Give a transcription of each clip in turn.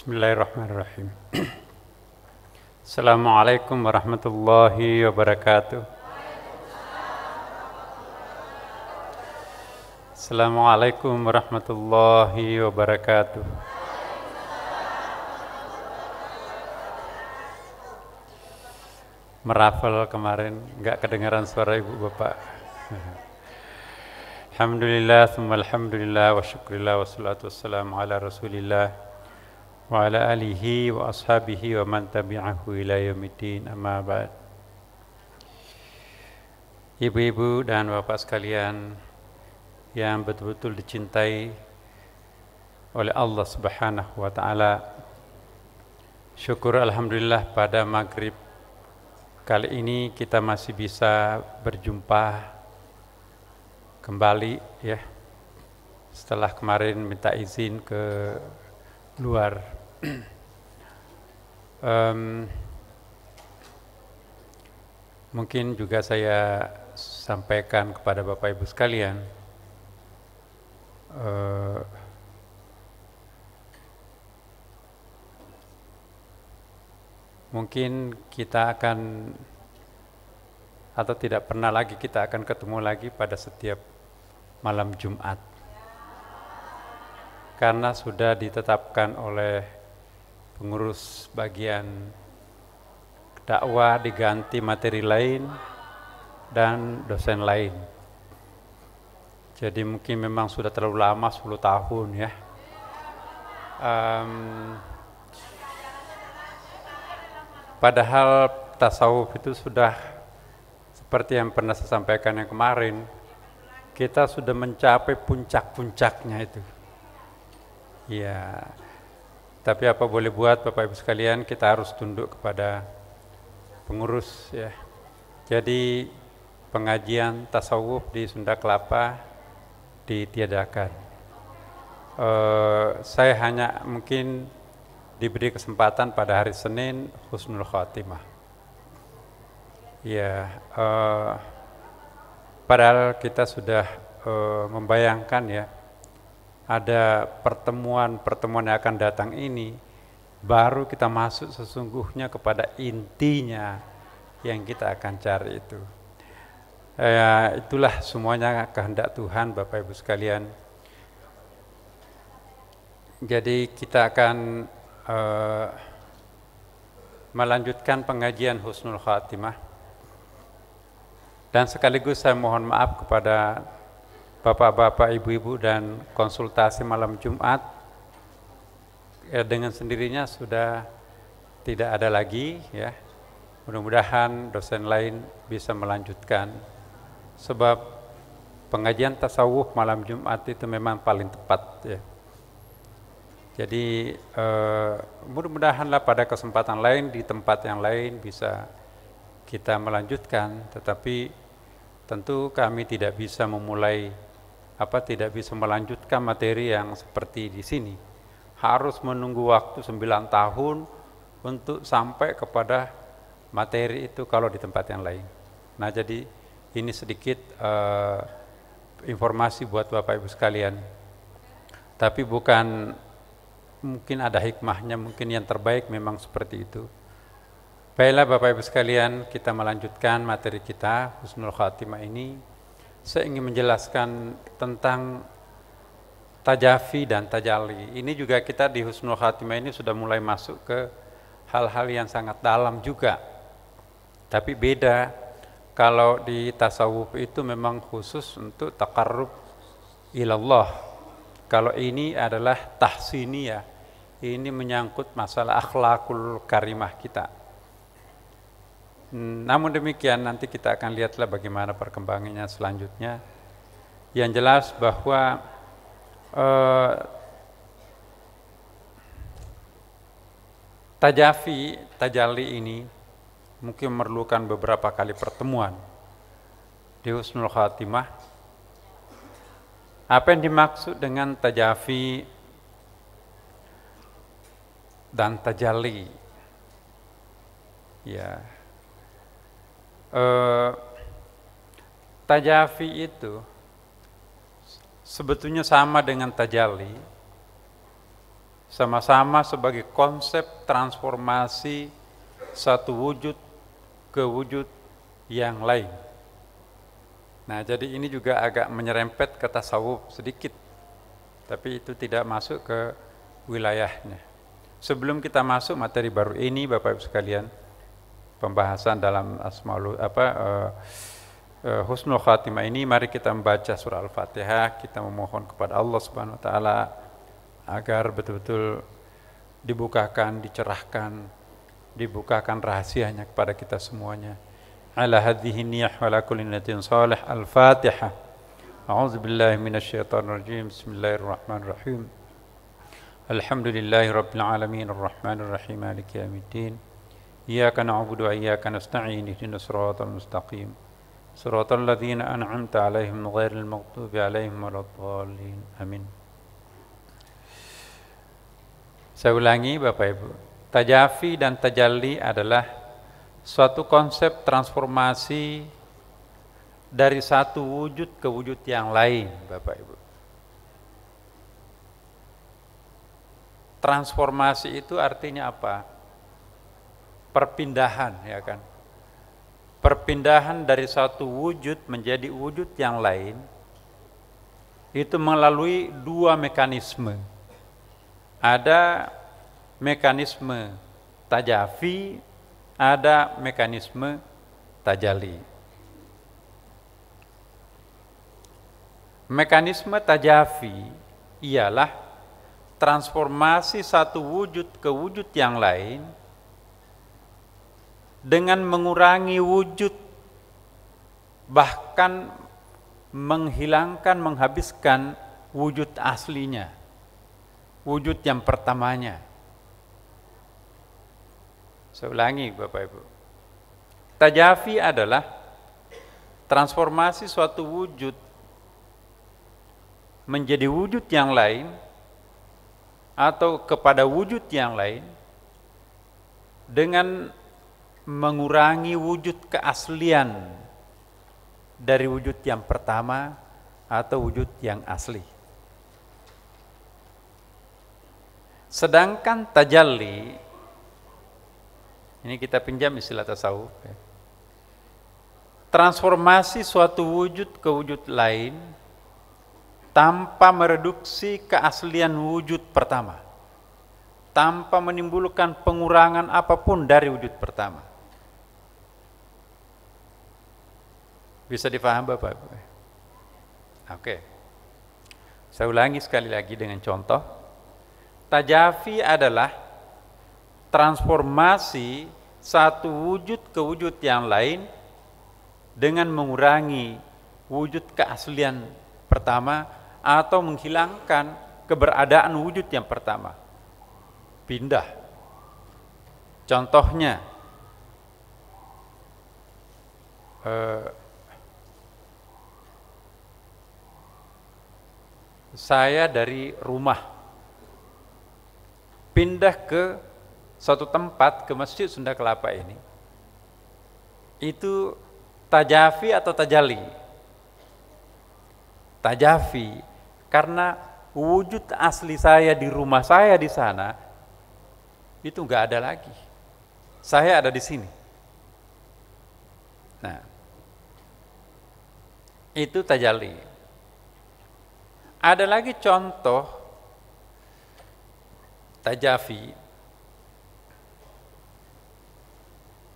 Bismillahirrahmanirrahim. Assalamualaikum warahmatullahi wabarakatuh. Assalamualaikum warahmatullahi wabarakatuh. Merafal kemarin, nggak kedengaran suara ibu bapak. Alhamdulillah, thumma alhamdulillah, wa syukurillah, wa salatu wassalamu ala rasulillah wa ala alihi wa ashabihi wa man tabi'ahu ila yaumiddin, amma ba'd. Ibu-ibu dan bapak sekalian yang betul-betul dicintai oleh Allah Subhanahu wa ta'ala, syukur alhamdulillah pada maghrib kali ini kita masih bisa berjumpa kembali ya, setelah kemarin minta izin ke luar. Mungkin juga saya sampaikan kepada Bapak Ibu sekalian, mungkin kita akan atau tidak pernah lagi kita akan ketemu lagi pada setiap malam Jumat, karena sudah ditetapkan oleh pengurus bagian dakwah diganti materi lain dan dosen lain. Jadi mungkin memang sudah terlalu lama, 10 tahun ya. Padahal tasawuf itu sudah seperti yang pernah saya sampaikan yang kemarin, kita sudah mencapai puncak-puncaknya itu. Ya, tapi apa boleh buat Bapak Ibu sekalian, kita harus tunduk kepada pengurus ya. Jadi pengajian tasawuf di Sunda Kelapa ditiadakan. Saya hanya mungkin diberi kesempatan pada hari Senin husnul khatimah. Ya, padahal kita sudah membayangkan ya, ada pertemuan-pertemuan yang akan datang ini, baru kita masuk sesungguhnya kepada intinya yang kita akan cari itu. Ya, itulah semuanya kehendak Tuhan Bapak Ibu sekalian. Jadi kita akan melanjutkan pengajian husnul khatimah. Dan sekaligus saya mohon maaf kepada bapak-bapak, ibu-ibu dan konsultasi malam Jumat, ya, dengan sendirinya sudah tidak ada lagi ya. Mudah-mudahan dosen lain bisa melanjutkan, sebab pengajian tasawuf malam Jumat itu memang paling tepat ya. Jadi mudah-mudahanlah pada kesempatan lain di tempat yang lain bisa kita melanjutkan, tetapi tentu kami tidak bisa tidak bisa melanjutkan materi yang seperti di sini. Harus menunggu waktu 9 tahun untuk sampai kepada materi itu kalau di tempat yang lain. Nah, jadi ini sedikit informasi buat Bapak Ibu sekalian. Tapi bukan, mungkin ada hikmahnya, mungkin yang terbaik memang seperti itu. Baiklah Bapak Ibu sekalian, kita melanjutkan materi kita husnul khatimah ini. Saya ingin menjelaskan tentang tajafi dan tajalli. Ini juga kita di husnul khatimah ini sudah mulai masuk ke hal-hal yang sangat dalam juga. Tapi beda, kalau di tasawuf itu memang khusus untuk taqarrub ilallah. Kalau ini adalah tahsiniyah, ini menyangkut masalah akhlakul karimah kita. Namun demikian nanti kita akan lihatlah bagaimana perkembangannya selanjutnya. Yang jelas bahwa tajalli ini mungkin memerlukan beberapa kali pertemuan di husnul khatimah. Apa yang dimaksud dengan tajafi dan tajalli? Ya, tajafi itu sebetulnya sama dengan tajalli, sama-sama sebagai konsep transformasi satu wujud ke wujud yang lain. Nah, jadi ini juga agak menyerempet ke tasawuf sedikit, tapi itu tidak masuk ke wilayahnya. Sebelum kita masuk materi baru ini, Bapak Ibu sekalian, pembahasan dalam husnul khatimah ini, mari kita membaca surah Al-Fatihah, kita memohon kepada Allah Subhanahu wa taala agar betul-betul dibukakan, dicerahkan, dibukakan rahasianya kepada kita semuanya. Ala hadhihi niyyah wa ala kulli niyatin salih. Al-Fatihah. A'udzu billahi minasyaitonir rajim. Bismillahirrahmanirrahim. Alhamdulillahi rabbil alamin arrahmanir rahim maliki yaumiddin. Iyyaka na'budu wa iyyaka nasta'in ihdinas siratal mustaqim. Siratal ladzina an'amta 'alaihim ghairil maghdubi 'alaihim waladdallin. Amin. Saya ulangi Bapak Ibu. Tajafi dan tajalli adalah suatu konsep transformasi dari satu wujud ke wujud yang lain, Bapak Ibu. Transformasi itu artinya apa? Perpindahan, ya kan? Perpindahan dari satu wujud menjadi wujud yang lain itu melalui dua mekanisme. Ada mekanisme tajafi, ada mekanisme tajalli. Mekanisme tajafi ialah transformasi satu wujud ke wujud yang lain dengan mengurangi wujud, bahkan menghilangkan, menghabiskan wujud aslinya, wujud yang pertamanya. Saya ulangi Bapak Ibu. Tajafi adalah transformasi suatu wujud menjadi wujud yang lain atau kepada wujud yang lain dengan mengurangi wujud keaslian dari wujud yang pertama atau wujud yang asli. Sedangkan tajalli, ini kita pinjam istilah tasawuf, ya. Transformasi suatu wujud ke wujud lain tanpa mereduksi keaslian wujud pertama, tanpa menimbulkan pengurangan apapun dari wujud pertama. Bisa difaham Bapak? Oke. Saya ulangi sekali lagi dengan contoh. Tajafi adalah transformasi satu wujud ke wujud yang lain dengan mengurangi wujud keaslian pertama atau menghilangkan keberadaan wujud yang pertama. Pindah. Contohnya, saya dari rumah pindah ke suatu tempat, ke Masjid Sunda Kelapa ini. Itu tajafi atau tajalli? Tajafi, karena wujud asli saya di rumah saya di sana itu enggak ada lagi. Saya ada di sini. Nah, itu tajalli. Ada lagi contoh tajafi.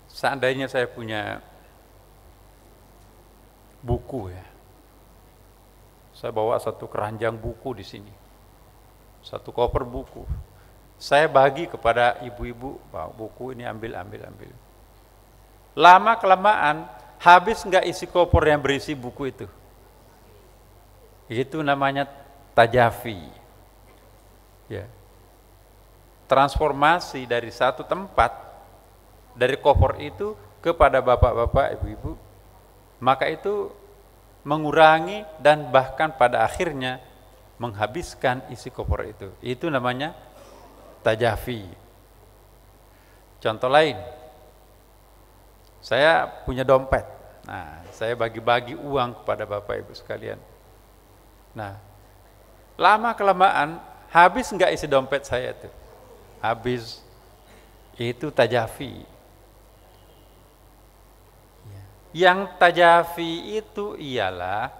Seandainya saya punya buku, ya, saya bawa satu keranjang buku di sini, satu koper buku. Saya bagi kepada ibu-ibu, buku ini ambil. Lama kelamaan habis nggak isi koper yang berisi buku itu? Itu namanya tajafi. Ya. Transformasi dari satu tempat, dari koper itu kepada bapak-bapak, ibu-ibu, maka itu mengurangi dan bahkan pada akhirnya menghabiskan isi koper itu. Itu namanya tajafi. Contoh lain, saya punya dompet. Nah, saya bagi-bagi uang kepada bapak ibu sekalian. Nah, lama kelamaan Habis nggak isi dompet saya tuh? Habis. Itu tajafi. Yang tajafi itu ialah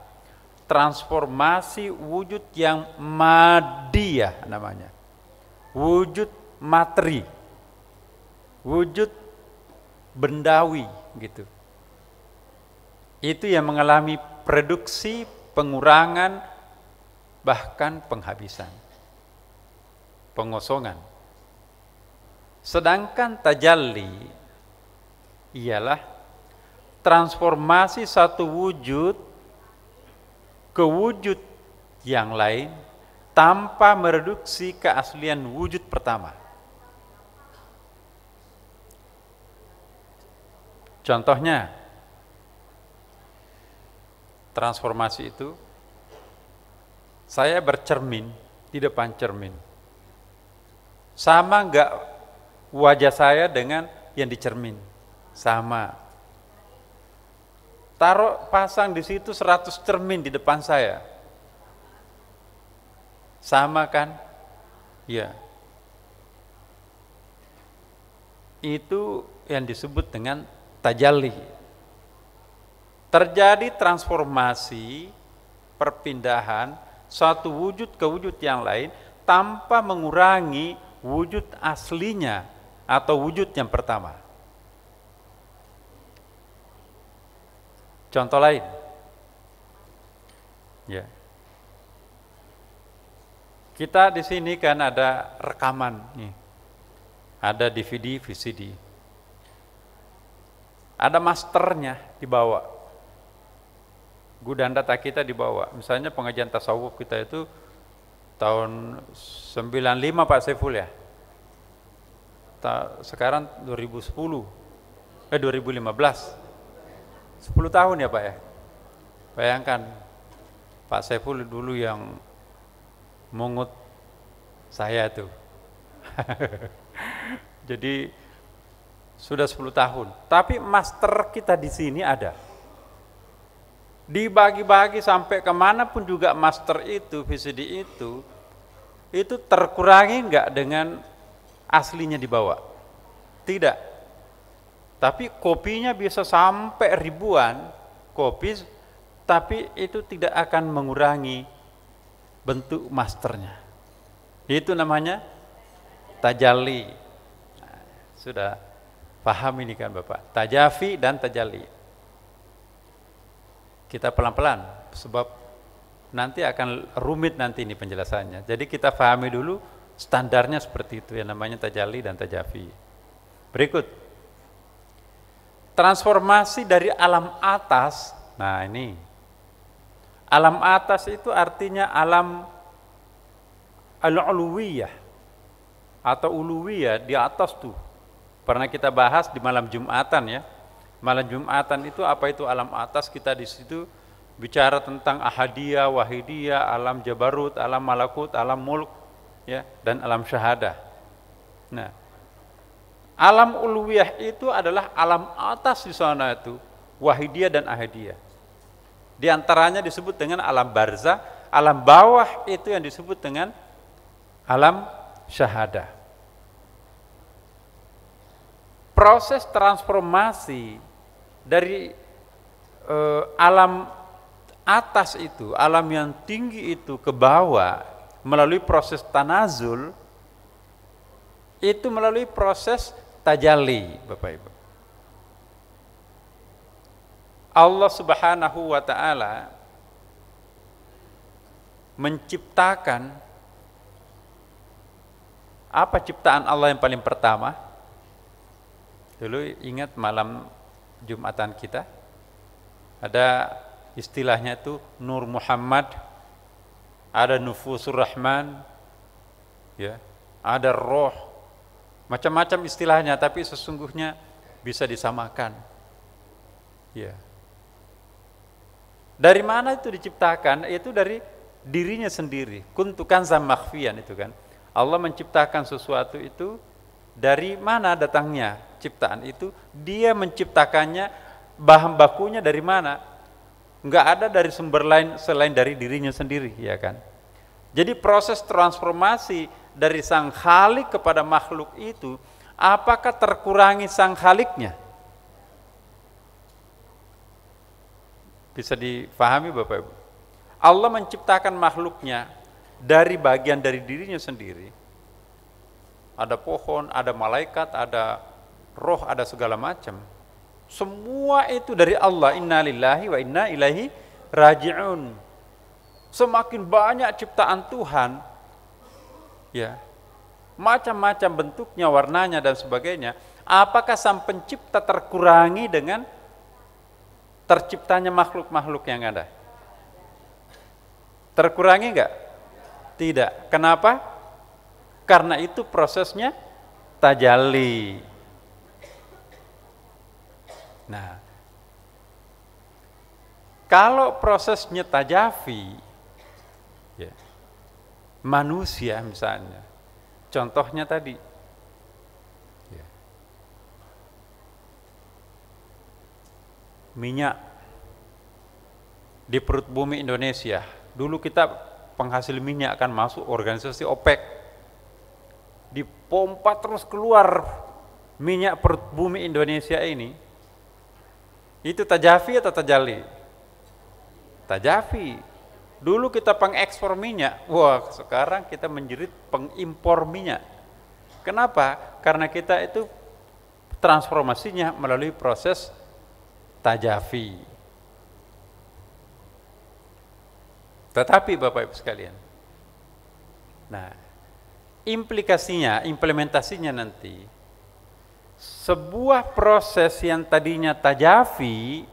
transformasi wujud yang madiyah namanya. Wujud materi. Wujud bendawi gitu. Itu yang mengalami produksi, pengurangan, bahkan penghabisan. Pengosongan. Sedangkan tajalli ialah transformasi satu wujud ke wujud yang lain tanpa mereduksi keaslian wujud pertama. Contohnya, transformasi itu saya bercermin di depan cermin. Sama enggak wajah saya dengan yang di cermin? Sama. Pasang di situ 100 cermin di depan saya. Sama kan? Ya. Itu yang disebut dengan tajalli. Terjadi transformasi, perpindahan satu wujud ke wujud yang lain tanpa mengurangi wujud aslinya atau wujud yang pertama. Contoh lain, ya, kita di sini kan ada rekaman nih, ada DVD, VCD, ada masternya dibawa, gudang data kita dibawa. Misalnya pengajian tasawuf kita itu tahun 95 Pak Saiful ya. Sekarang 2015. 10 tahun ya Pak ya. Bayangkan Pak Saiful dulu yang mungut saya tuh. Jadi sudah 10 tahun. Tapi master kita di sini ada. Dibagi-bagi sampai kemanapun juga master itu, VCD itu terkurangi enggak dengan aslinya dibawa? Tidak. Tapi kopinya bisa sampai ribuan kopi, tapi itu tidak akan mengurangi bentuk masternya. Itu namanya tajalli. Nah, sudah paham ini kan Bapak? Tajafi dan tajalli. Kita pelan-pelan, sebab nanti akan rumit nanti ini penjelasannya. Jadi kita pahami dulu standarnya seperti itu, yang namanya tajalli dan tajafi. Berikut, transformasi dari alam atas. Nah ini, alam atas itu artinya alam al-uluwiyah atau uluwiyah, di atas tuh. Pernah kita bahas di malam Jumatan ya. Malam Jumatan itu apa itu alam atas? Kita di situ bicara tentang ahadiyah, wahidiyah, alam jabarut, alam malakut, alam mulk, ya, dan alam syahadah. Nah, alam uluwiyah itu adalah alam atas di sana itu, wahidiyah dan ahadiyah. Di antaranya disebut dengan alam barzah, alam bawah itu yang disebut dengan alam syahadah. Proses transformasi dari alam atas itu, alam yang tinggi itu ke bawah melalui proses tanazul, itu melalui proses tajalli, Bapak Ibu. Allah Subhanahu wa ta'ala menciptakan, apa ciptaan Allah yang paling pertama? Dulu ingat malam Jumatan kita, ada istilahnya itu Nur Muhammad, ada Nufusur Rahman, ya, ada Roh, macam-macam istilahnya, tapi sesungguhnya bisa disamakan. Ya. Dari mana itu diciptakan? Itu dari dirinya sendiri. Kuntu kanzan makhfiyan itu kan. Allah menciptakan sesuatu itu dari mana datangnya ciptaan itu? Dia menciptakannya, bahan bakunya dari mana? Enggak ada dari sumber lain selain dari dirinya sendiri, ya kan? Jadi proses transformasi dari sang khalik kepada makhluk itu, apakah terkurangi sang khaliknya? Bisa difahami Bapak Ibu? Allah menciptakan makhluknya dari bagian dari dirinya sendiri. Ada pohon, ada malaikat, ada roh, ada segala macam. Semua itu dari Allah. Inna lillahi wa inna ilaihi raji'un. Semakin banyak ciptaan Tuhan, ya, macam-macam bentuknya, warnanya dan sebagainya. Apakah sang pencipta terkurangi dengan terciptanya makhluk-makhluk yang ada? Terkurangi enggak? Tidak. Kenapa? Karena itu prosesnya tajalli. Nah, kalau prosesnya tajafi, ya, manusia misalnya, contohnya tadi, ya, minyak di perut bumi Indonesia. Dulu kita penghasil minyak kan masuk organisasi OPEC, dipompa terus keluar minyak perut bumi Indonesia ini. Itu tajafi atau tajalli? Tajafi. Dulu kita pengekspor minyak, wah sekarang kita menjerit pengimpor minyak. Kenapa? Karena kita itu transformasinya melalui proses tajafi. Tetapi Bapak Ibu sekalian, nah implikasinya, implementasinya nanti, sebuah proses yang tadinya tajafi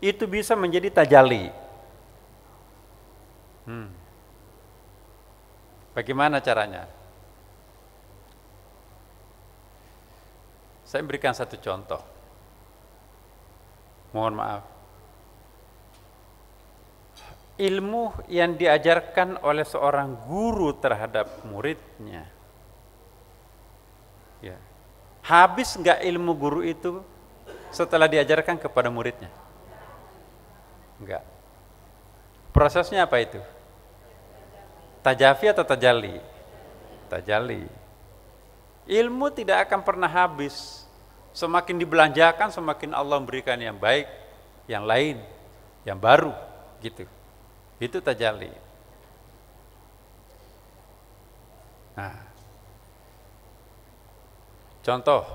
itu bisa menjadi tajalli. Bagaimana caranya? Saya berikan satu contoh. Mohon maaf. Ilmu yang diajarkan oleh seorang guru terhadap muridnya, ya, habis enggak ilmu guru itu setelah diajarkan kepada muridnya? Enggak. Prosesnya apa itu? Tajafi atau tajalli? Tajalli. Ilmu tidak akan pernah habis. Semakin dibelanjakan, semakin Allah memberikan yang baik, yang lain, yang baru, gitu. Itu tajalli. Nah, contoh,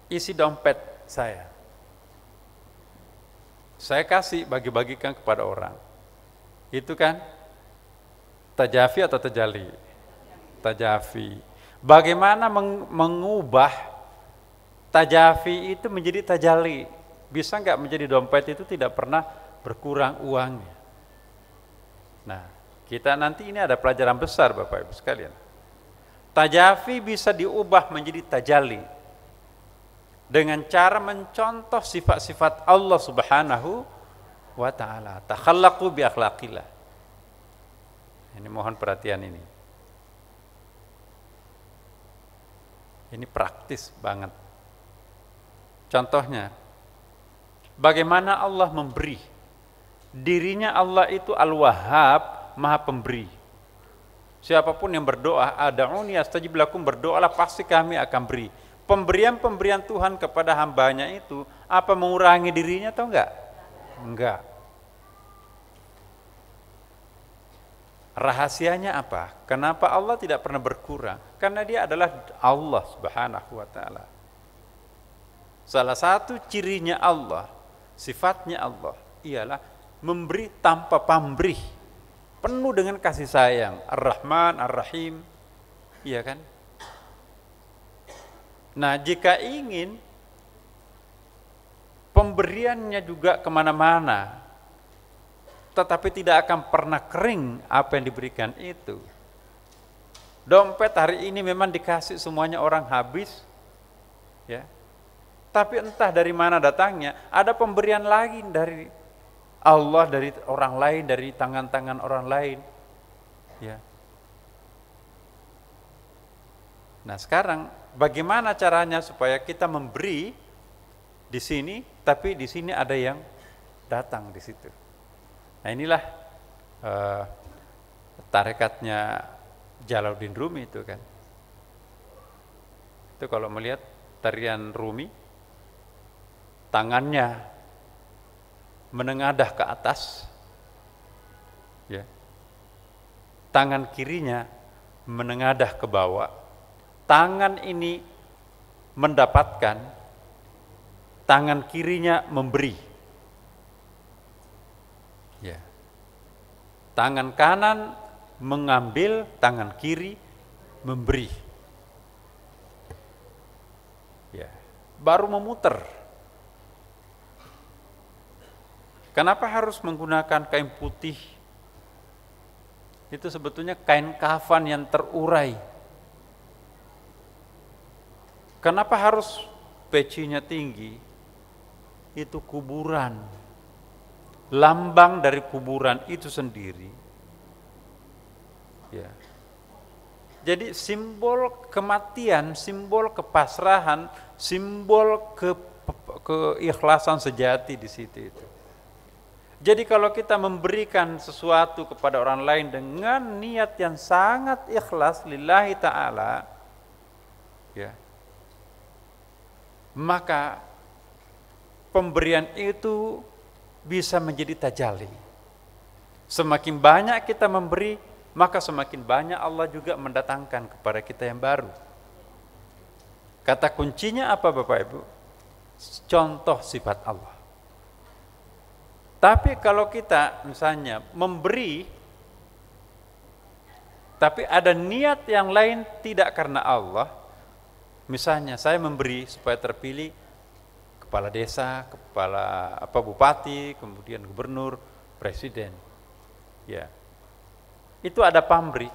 isi dompet saya kasih bagi-bagikan kepada orang. Itu kan tajafi atau tajalli? Tajafi. Bagaimana mengubah tajafi itu menjadi tajalli? Bisa enggak menjadi dompet itu tidak pernah berkurang uangnya? Nah, kita nanti ini ada pelajaran besar Bapak Ibu sekalian. Tajafi bisa diubah menjadi tajalli dengan cara mencontoh sifat-sifat Allah Subhanahu wa ta'ala. Takhallaqu bi akhlaqillah. Ini mohon perhatian ini. Ini praktis banget. Contohnya, bagaimana Allah memberi. Dirinya Allah itu Al-Wahhab, Maha Pemberi. Siapapun yang berdoa, ad'uni astajib lakum, berdoalah pasti kami akan beri. Pemberian-pemberian Tuhan kepada hambanya itu apa mengurangi dirinya atau enggak? Enggak. Rahasianya apa? Kenapa Allah tidak pernah berkurang? Karena dia adalah Allah Subhanahu wa ta'ala. Salah satu cirinya Allah, sifatnya Allah, ialah memberi tanpa pamrih, penuh dengan kasih sayang. Ar-Rahman, Ar-Rahim, iya kan? Nah, jika ingin pemberiannya juga kemana-mana, tetapi tidak akan pernah kering apa yang diberikan itu. Dompet hari ini memang dikasih semuanya orang habis, ya. Tapi entah dari mana datangnya, ada pemberian lagi dari Allah, dari orang lain, dari tangan-tangan orang lain, ya. Nah, sekarang bagaimana caranya supaya kita memberi di sini, tapi di sini ada yang datang di situ. Nah, inilah eh, tarekatnya Jalaluddin Rumi itu kan. Itu kalau melihat tarian Rumi, tangannya menengadah ke atas, ya. Tangan kirinya menengadah ke bawah. Tangan ini mendapatkan, tangan kirinya memberi. Ya. Tangan kanan mengambil, tangan kiri memberi. Ya. Baru memutar. Kenapa harus menggunakan kain putih? Itu sebetulnya kain kafan yang terurai. Kenapa harus pecinya tinggi? Itu kuburan. Lambang dari kuburan itu sendiri. Ya. Jadi simbol kematian, simbol kepasrahan, simbol keikhlasan sejati di situ itu. Jadi kalau kita memberikan sesuatu kepada orang lain dengan niat yang sangat ikhlas lillahi ta'ala, ya, maka pemberian itu bisa menjadi tajalli. Semakin banyak kita memberi, maka semakin banyak Allah juga mendatangkan kepada kita yang baru. Kata kuncinya apa Bapak Ibu? Contoh sifat Allah. Tapi kalau kita misalnya memberi, tapi ada niat yang lain tidak karena Allah, misalnya saya memberi supaya terpilih kepala desa, kepala bupati, kemudian gubernur, presiden, ya, itu ada pamrih.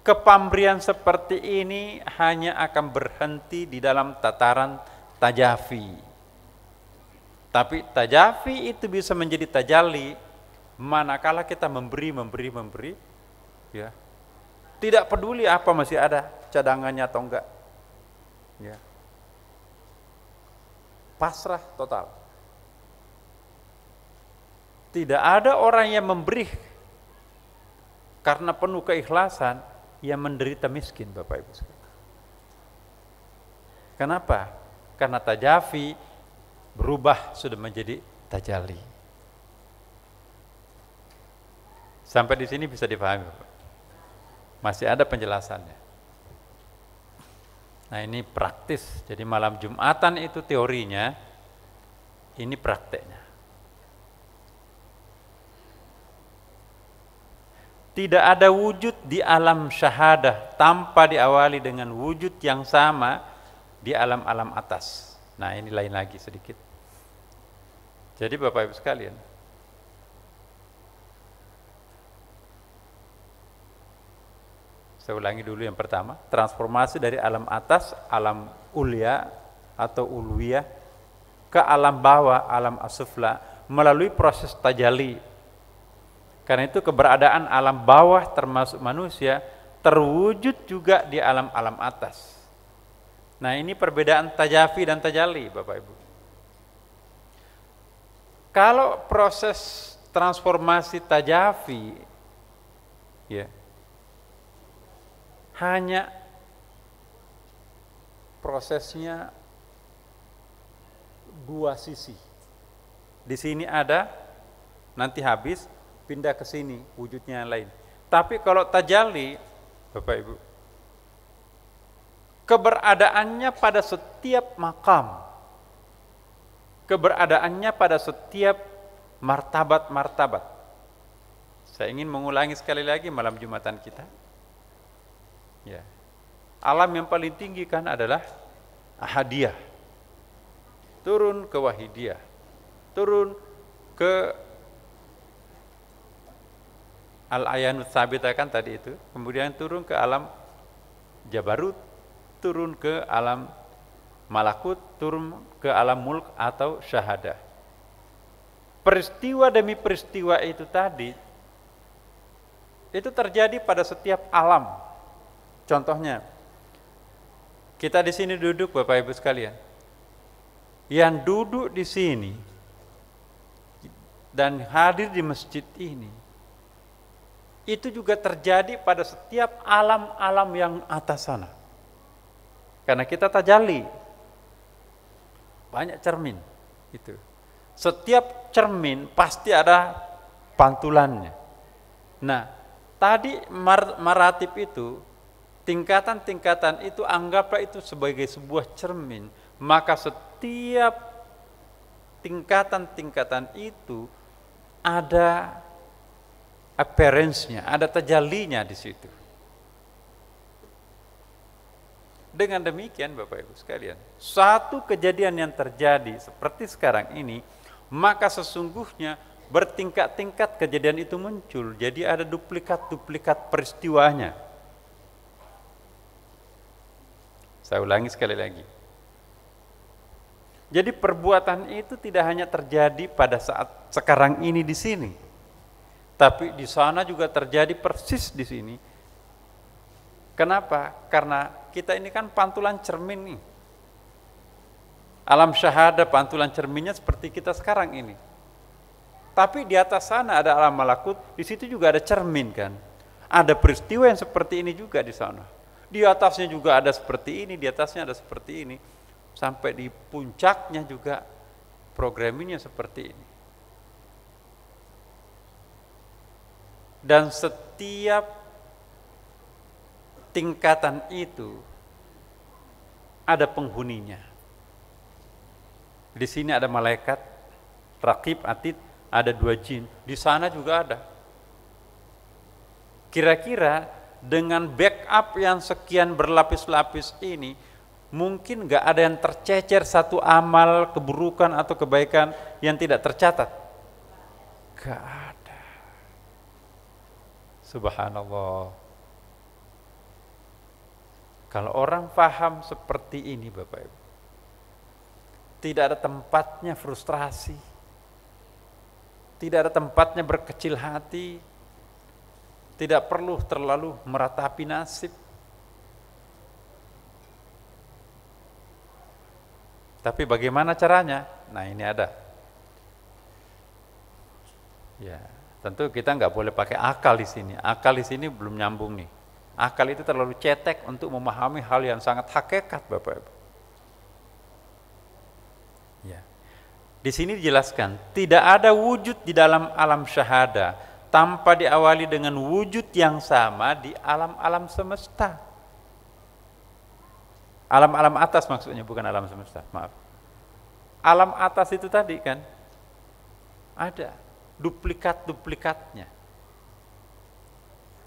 Kepamrihan seperti ini hanya akan berhenti di dalam tataran tajafi. Tapi tajafi itu bisa menjadi tajalli manakala kita memberi, ya. Tidak peduli apa masih ada cadangannya atau enggak. Ya. Pasrah total. Tidak ada orang yang memberi karena penuh keikhlasan yang menderita miskin, Bapak Ibu sekalian. Kenapa? Karena tajafi berubah sudah menjadi tajalli. Sampai di sini bisa dipahami, Bapak? Masih ada penjelasannya. Nah, ini praktis. Jadi malam Jumatan itu teorinya, ini prakteknya. Tidak ada wujud di alam syahadah tanpa diawali dengan wujud yang sama di alam-alam atas. Nah, ini lain lagi sedikit. Jadi Bapak Ibu sekalian, saya ulangi dulu yang pertama, transformasi dari alam atas, alam ulya atau ulwiyah, ke alam bawah, alam asufla, melalui proses tajalli. Karena itu keberadaan alam bawah termasuk manusia terwujud juga di alam-alam atas. Nah, ini perbedaan tajafi dan tajalli, Bapak Ibu. Kalau proses transformasi tajafi, ya, hanya prosesnya dua sisi. Di sini ada, nanti habis, pindah ke sini, wujudnya yang lain. Tapi kalau tajalli, Bapak Ibu, keberadaannya pada setiap makam, keberadaannya pada setiap martabat-martabat. Saya ingin mengulangi sekali lagi malam Jumatan kita. Ya. Alam yang paling tinggi kan adalah ahadiyah. Turun ke wahidiyah. Turun ke al-ayanut sabitah kan tadi itu. Kemudian turun ke alam jabarut, turun ke alam malakut, turun ke alam mulk atau syahadah. Peristiwa demi peristiwa itu tadi, itu terjadi pada setiap alam. Contohnya, kita di sini duduk, Bapak Ibu sekalian. Yang duduk di sini dan hadir di masjid ini, itu juga terjadi pada setiap alam-alam yang atas sana. Karena kita tajalli, banyak cermin itu. Setiap cermin pasti ada pantulannya. Nah, tadi maratib itu, tingkatan-tingkatan itu anggaplah itu sebagai sebuah cermin. Maka setiap tingkatan-tingkatan itu ada appearance-nya, ada tajallinya di situ. Dengan demikian Bapak Ibu sekalian, satu kejadian yang terjadi seperti sekarang ini, maka sesungguhnya bertingkat-tingkat kejadian itu muncul. Jadi ada duplikat-duplikat peristiwanya. Saya ulangi sekali lagi. Jadi perbuatan itu tidak hanya terjadi pada saat sekarang ini di sini, tapi di sana juga terjadi persis di sini. Kenapa? Karena kita ini kan pantulan cermin nih. Alam syahada pantulan cerminnya seperti kita sekarang ini. Tapi di atas sana ada alam malakut, di situ juga ada cermin kan. Ada peristiwa yang seperti ini juga di sana. Di atasnya juga ada seperti ini, di atasnya ada seperti ini. Sampai di puncaknya juga programmingnya seperti ini. Dan setiap tingkatan itu ada penghuninya. Di sini ada malaikat, raqib, atid, ada 2 jin. Di sana juga ada. Kira-kira dengan backup yang sekian berlapis-lapis ini, mungkin gak ada yang tercecer satu amal, keburukan atau kebaikan yang tidak tercatat? Gak ada. Subhanallah. Kalau orang paham seperti ini Bapak Ibu, tidak ada tempatnya frustrasi, tidak ada tempatnya berkecil hati, tidak perlu terlalu meratapi nasib. Tapi bagaimana caranya? Nah ini ada. Ya, tentu kita nggak boleh pakai akal di sini. Akal di sini belum nyambung nih. Akal itu terlalu cetek untuk memahami hal yang sangat hakikat, Bapak Ibu. Ya. Di sini dijelaskan, tidak ada wujud di dalam alam syahada tanpa diawali dengan wujud yang sama di alam-alam semesta. Alam-alam atas maksudnya, bukan alam semesta, maaf. Alam atas itu tadi kan, ada duplikat-duplikatnya.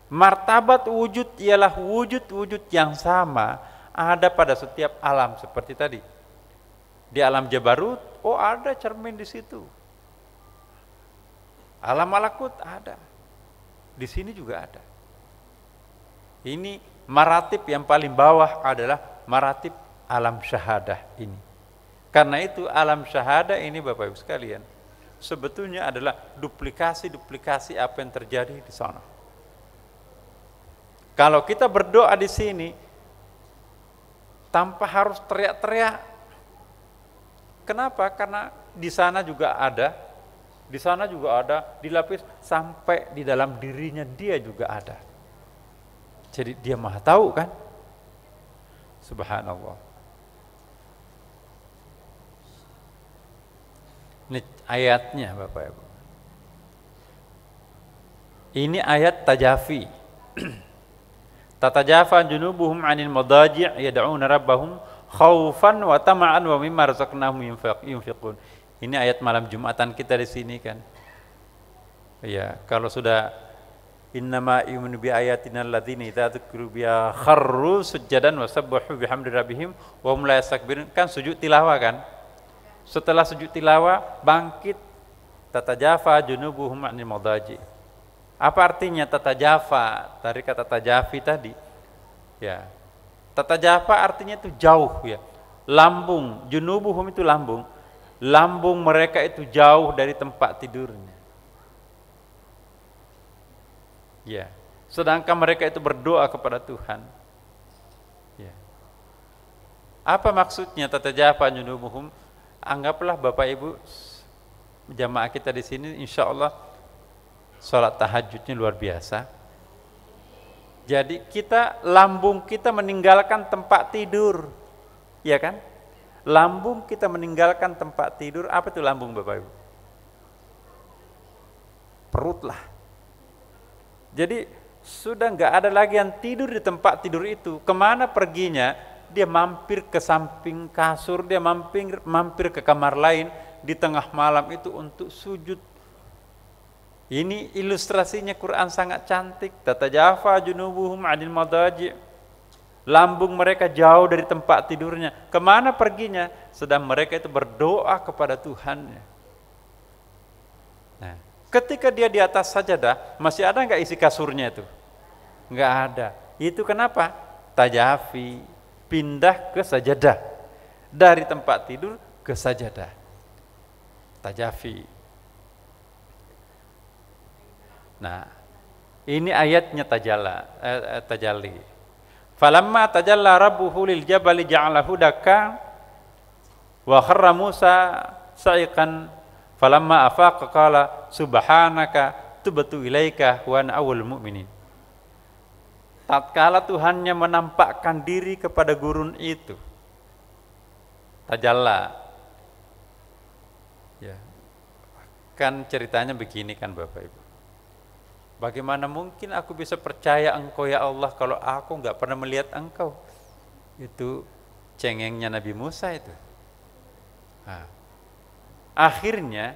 Martabat wujud ialah wujud-wujud yang sama ada pada setiap alam seperti tadi. Di alam Jabarut, oh ada cermin di situ. Alam malakut ada. Di sini juga ada. Ini maratib yang paling bawah adalah maratib alam syahadah ini. Karena itu alam syahadah ini Bapak Ibu sekalian, sebetulnya adalah duplikasi-duplikasi apa yang terjadi di sana. Kalau kita berdoa di sini tanpa harus teriak-teriak. Kenapa? Karena di sana juga ada, di sana juga ada, dilapis sampai di dalam dirinya dia juga ada. Jadi dia Maha tahu kan? Subhanallah. Ini ayatnya Bapak Ibu. Ini ayat tajafi. Tatajafa junubuhum 'anil madaji' yad'una rabbahum khaufan wa tama'an wa mimma razaqnahum yunfiqun. Ini ayat malam Jumatan kita di sini kan. Ya, kalau sudah innama yu'minu bi ayatina alladzina idza dzukiru biha kharru sujadan wa sabbahu bihamdi rabbihim wa hum la yastakbirun, kan sujud tilawah kan. Setelah sujud tilawah bangkit, tatajafa junubuhum 'anil madaji'. Apa artinya tatajafa? Dari kata tajafi tadi. Ya. Tatajafa artinya itu jauh ya. Lambung, junubuhum itu lambung. Lambung mereka itu jauh dari tempat tidurnya. Ya. Sedangkan mereka itu berdoa kepada Tuhan. Ya. Apa maksudnya tatajafa junubuhum? Anggaplah Bapak Ibu jamaah kita di sini insyaallah salat tahajudnya luar biasa. Jadi lambung kita meninggalkan tempat tidur, ya kan? Lambung kita meninggalkan tempat tidur. Apa itu lambung, Bapak Ibu? Perut lah. Jadi sudah nggak ada lagi yang tidur di tempat tidur itu. Kemana perginya? Dia mampir ke samping kasur, dia mampir ke kamar lain di tengah malam itu untuk sujud. Ini ilustrasinya Quran sangat cantik. Tatajafa junubuhum 'anil madaji'. Lambung mereka jauh dari tempat tidurnya. Kemana perginya? Sedang mereka itu berdoa kepada Tuhannya. Nah, ketika dia di atas sajadah, masih ada nggak isi kasurnya itu? Nggak ada. Itu kenapa? Tajafi, pindah ke sajadah. Dari tempat tidur ke sajadah. Tajafi. Nah, ini ayatnya tajalli. Falamma tajalla rabbuhu lil jabali ja'alahu dakka wa kharra Musa sa'iqan falamma afaqa qala subhanaka tubtu ilaika wa ana awwalul mu'minin. Tatkala Tuhannya menampakkan diri kepada gurun itu, tajalla. Ya. Kan ceritanya begini kan Bapak Ibu. Bagaimana mungkin aku bisa percaya Engkau ya Allah kalau aku nggak pernah melihat Engkau? Itu cengengnya Nabi Musa itu. Nah, akhirnya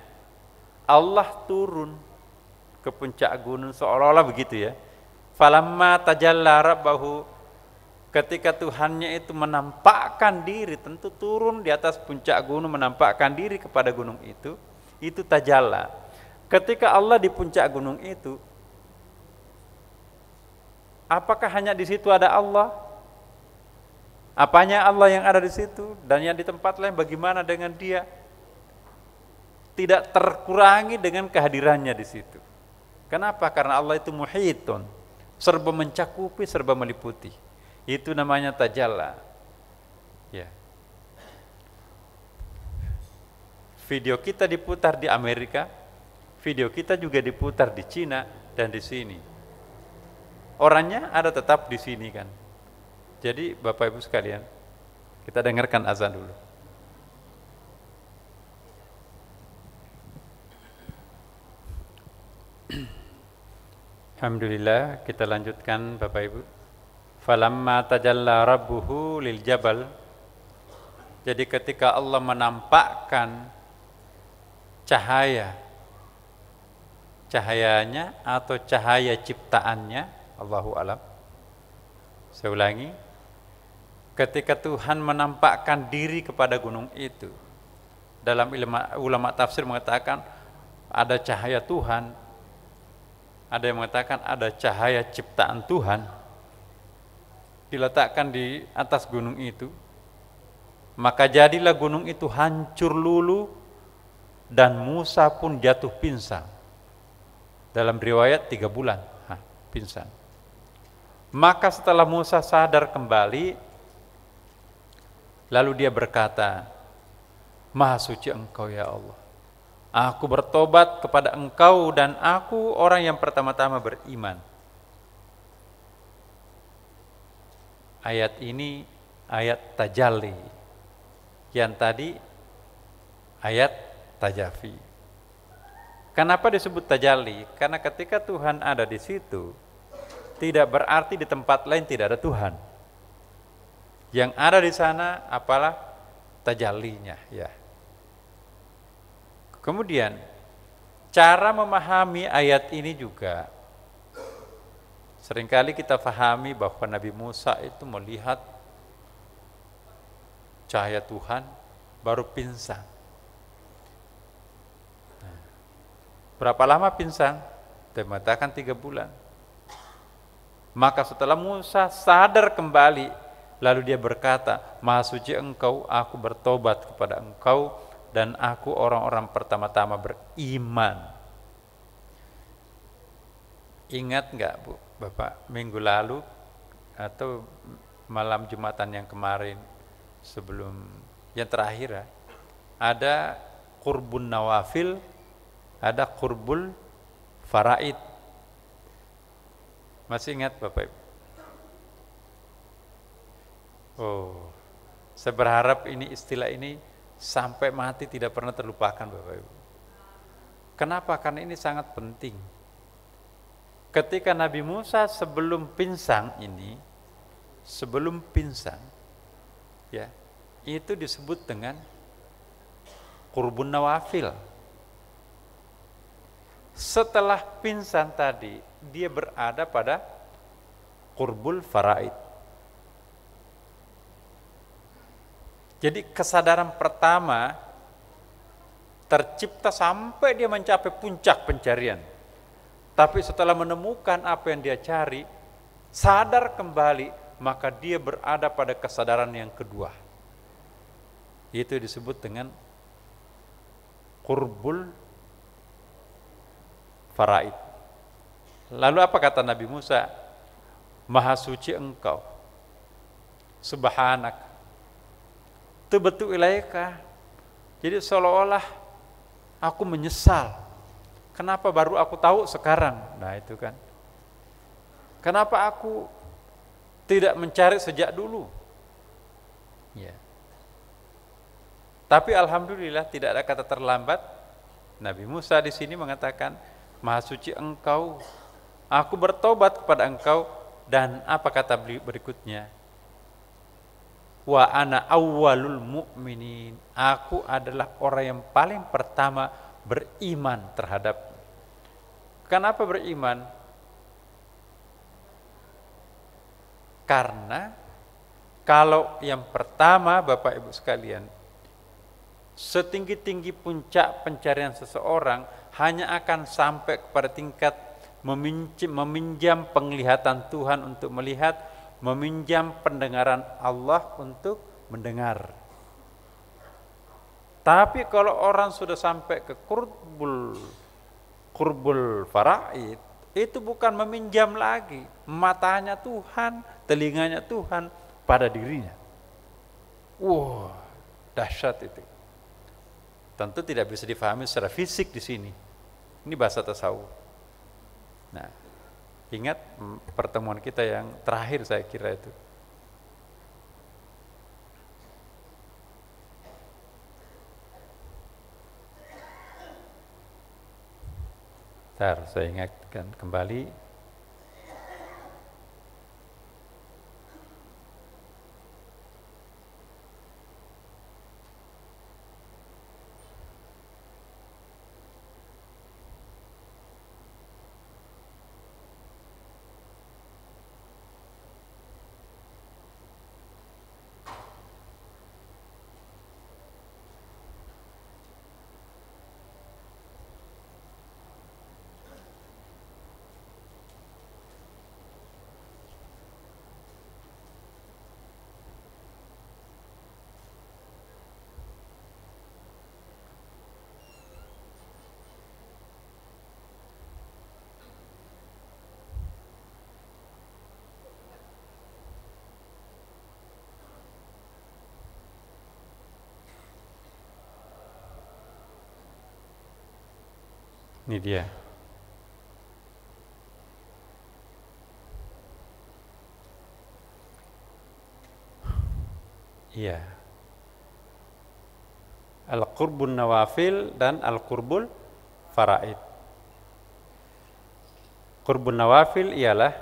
Allah turun ke puncak gunung seolah-olah begitu ya. Falamma tajalla rabbahu, ketika Tuhannya itu menampakkan diri, tentu turun di atas puncak gunung menampakkan diri kepada gunung itu tajalla. Ketika Allah di puncak gunung itu, apakah hanya di situ ada Allah? Apanya Allah yang ada di situ? Dan yang di tempat lain bagaimana dengan dia? Tidak terkurangi dengan kehadirannya di situ. Kenapa? Karena Allah itu muhitun, serba mencakupi, serba meliputi. Itu namanya tajalla. Ya. Video kita diputar di Amerika, video kita juga diputar di Cina dan di sini. Orangnya ada tetap di sini kan. Jadi Bapak Ibu sekalian, kita dengarkan azan dulu. Alhamdulillah, kita lanjutkan Bapak Ibu. Falamma tajalla rabbuhu lil jabal. Jadi ketika Allah menampakkan cahayanya atau cahaya ciptaannya, Allahu alam. Saya ulangi. Ketika Tuhan menampakkan diri kepada gunung itu, dalam ulama tafsir mengatakan ada cahaya Tuhan, ada yang mengatakan ada cahaya ciptaan Tuhan diletakkan di atas gunung itu, maka jadilah gunung itu hancur lulu dan Musa pun jatuh pingsan. Dalam riwayat 3 bulan pingsan. Maka setelah Musa sadar kembali, lalu dia berkata, Maha suci Engkau ya Allah. Aku bertobat kepada Engkau dan aku orang yang pertama-tama beriman. Ayat ini ayat tajalli. Yang tadi ayat tajafi. Kenapa disebut tajalli? Karena ketika Tuhan ada di situ, tidak berarti di tempat lain tidak ada Tuhan. Yang ada di sana apalah tajallinya, ya. Kemudian cara memahami ayat ini juga seringkali kita pahami bahwa Nabi Musa itu melihat cahaya Tuhan baru pingsan. Berapa lama pingsan? Dia mengatakan 3 bulan. Maka setelah Musa sadar kembali, lalu dia berkata, Maha suci Engkau, aku bertobat kepada Engkau, dan aku orang-orang pertama-tama beriman. Ingat enggak Bu, Bapak, minggu lalu atau malam Jumatan yang kemarin sebelum yang terakhir ada qurbun nawafil, ada qurbul faraid. Masih ingat Bapak Ibu? Oh, saya berharap ini istilah ini sampai mati tidak pernah terlupakan Bapak Ibu. Kenapa? Karena ini sangat penting. Ketika Nabi Musa sebelum pingsan, ya, itu disebut dengan qurbun nawafil. Setelah pingsan tadi, dia berada pada qurbul faraid. Jadi kesadaran pertama tercipta sampai dia mencapai puncak pencarian. Tapi setelah menemukan apa yang dia cari, sadar kembali, maka dia berada pada kesadaran yang kedua. Itu disebut dengan qurbul faraid. Lalu apa kata Nabi Musa? Maha suci engkau, subhanak, tubtu ilaika. Jadi seolah-olah aku menyesal. Kenapa baru aku tahu sekarang? Nah itu kan. Kenapa aku tidak mencari sejak dulu? Ya. Tapi alhamdulillah tidak ada kata terlambat. Nabi Musa di sini mengatakan, Maha suci engkau, aku bertobat kepada engkau. Dan apa kata berikutnya? Wa ana awwalul mu'minin. Aku adalah orang yang paling pertama beriman terhadap. Kenapa beriman? Karena kalau yang pertama Bapak Ibu sekalian, setinggi-tinggi puncak pencarian seseorang hanya akan sampai kepada tingkat meminjam penglihatan Tuhan untuk melihat, meminjam pendengaran Allah untuk mendengar. Tapi kalau orang sudah sampai ke qurbul faraid, itu bukan meminjam lagi, matanya Tuhan, telinganya Tuhan pada dirinya. Wah, dahsyat itu. Tentu tidak bisa difahami secara fisik di sini. Ini bahasa tasawuf. Nah, ingat pertemuan kita yang terakhir saya kira itu. Bentar, saya ingatkan kembali. Ini dia. Iya. Al-qurbun nawafil dan al-qurbul faraid. Qurbun nawafil ialah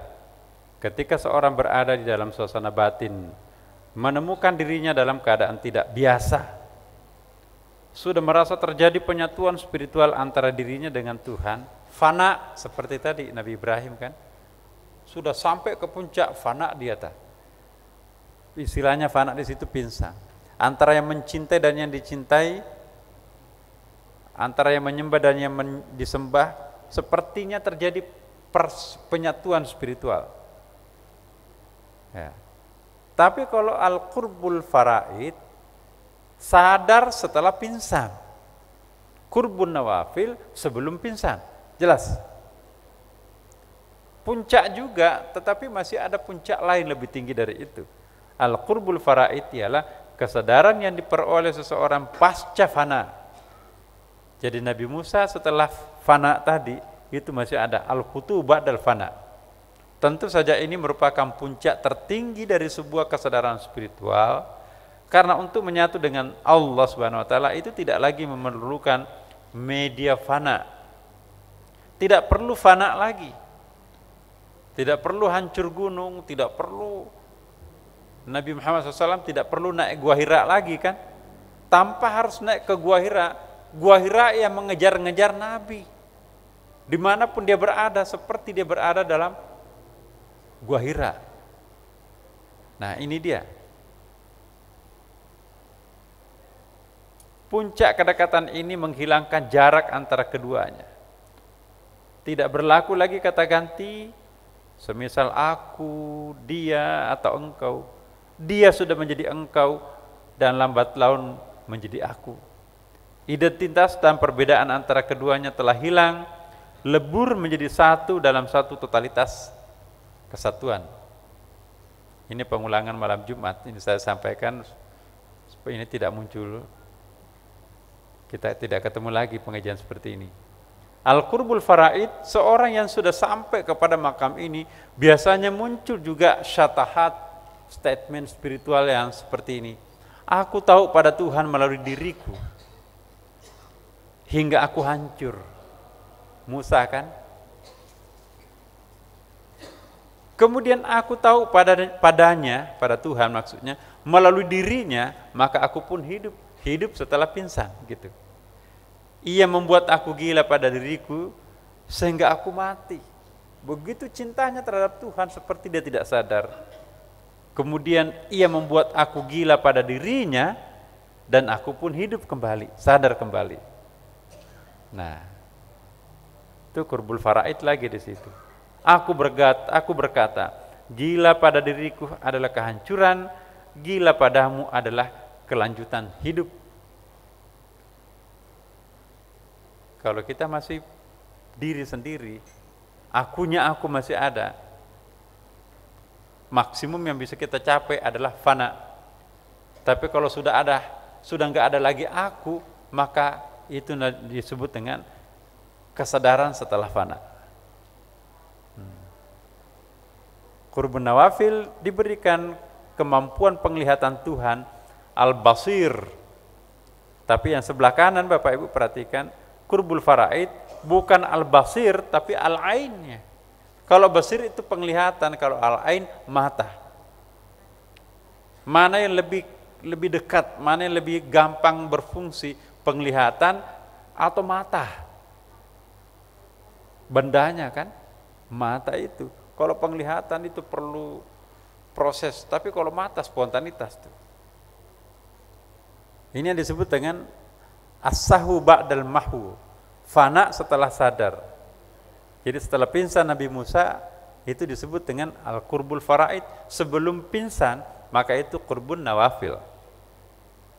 ketika seorang berada di dalam suasana batin, menemukan dirinya dalam keadaan tidak biasa, sudah merasa terjadi penyatuan spiritual antara dirinya dengan Tuhan, fana seperti tadi Nabi Ibrahim kan, sudah sampai ke puncak fana dia tak. Istilahnya fana di situ pingsan. Antara yang mencintai dan yang dicintai, antara yang menyembah dan yang disembah, sepertinya terjadi penyatuan spiritual. Ya. Tapi kalau al-qurbul faraid, sadar setelah pingsan. Qurbun nawafil sebelum pingsan. Jelas? Puncak juga, tetapi masih ada puncak lain lebih tinggi dari itu. Al-qurbul faraid ialah kesadaran yang diperoleh seseorang pasca fana. Jadi Nabi Musa setelah fana tadi, itu masih ada al-khutu ba'dal fana. Tentu saja ini merupakan puncak tertinggi dari sebuah kesadaran spiritual, karena untuk menyatu dengan Allah Subhanahu wa taala itu tidak lagi memerlukan media fana. Tidak perlu fana lagi. Tidak perlu hancur gunung, tidak perlu Nabi Muhammad SAW tidak perlu naik Gua Hira lagi kan? Tanpa harus naik ke Gua Hira. Gua Hira yang mengejar-ngejar Nabi. Dimanapun dia berada, seperti dia berada dalam Gua Hira. Nah ini dia. Puncak kedekatan ini menghilangkan jarak antara keduanya. Tidak berlaku lagi kata ganti, semisal aku, dia, atau engkau. Dia sudah menjadi engkau dan lambat laun menjadi aku. Identitas dan perbedaan antara keduanya telah hilang, lebur menjadi satu dalam satu totalitas kesatuan. Ini pengulangan malam Jumat, ini saya sampaikan supaya ini tidak muncul, kita tidak ketemu lagi pengajian seperti ini. Al-Qurbul Faraid, seorang yang sudah sampai kepada makam ini biasanya muncul juga syatahat, statement spiritual yang seperti ini. Aku tahu pada Tuhan melalui diriku hingga aku hancur. Musa kan? Kemudian aku tahu padanya, pada Tuhan maksudnya, melalui dirinya, maka aku pun hidup setelah pingsan gitu. Ia membuat aku gila pada diriku sehingga aku mati. Begitu cintanya terhadap Tuhan seperti dia tidak sadar. Kemudian ia membuat aku gila pada dirinya dan aku pun hidup kembali, sadar kembali. Nah, itu Qurbul Faraid lagi di situ. Aku berkata, gila pada diriku adalah kehancuran, gila padamu adalah kelanjutan hidup. Kalau kita masih diri sendiri, akunya aku masih ada, maksimum yang bisa kita capai adalah fana. Tapi kalau sudah nggak ada lagi aku, maka itu disebut dengan kesadaran setelah fana. Qurbun Nawafil diberikan kemampuan penglihatan Tuhan al-basir. Tapi yang sebelah kanan Bapak Ibu perhatikan, Qurbul Faraid bukan al-basir tapi al-ainnya. Kalau basir itu penglihatan, kalau al-ain mata. Mana yang lebih dekat, mana yang lebih gampang berfungsi, penglihatan atau mata? Bendanya kan mata itu. Kalau penglihatan itu perlu proses, tapi kalau mata spontanitas tuh. Ini yang disebut dengan as-sahu ba'dal mahu, fana setelah sadar. Jadi setelah pingsan Nabi Musa itu disebut dengan al-Qurbul Faraid. Sebelum pingsan maka itu Qurbun Nawafil.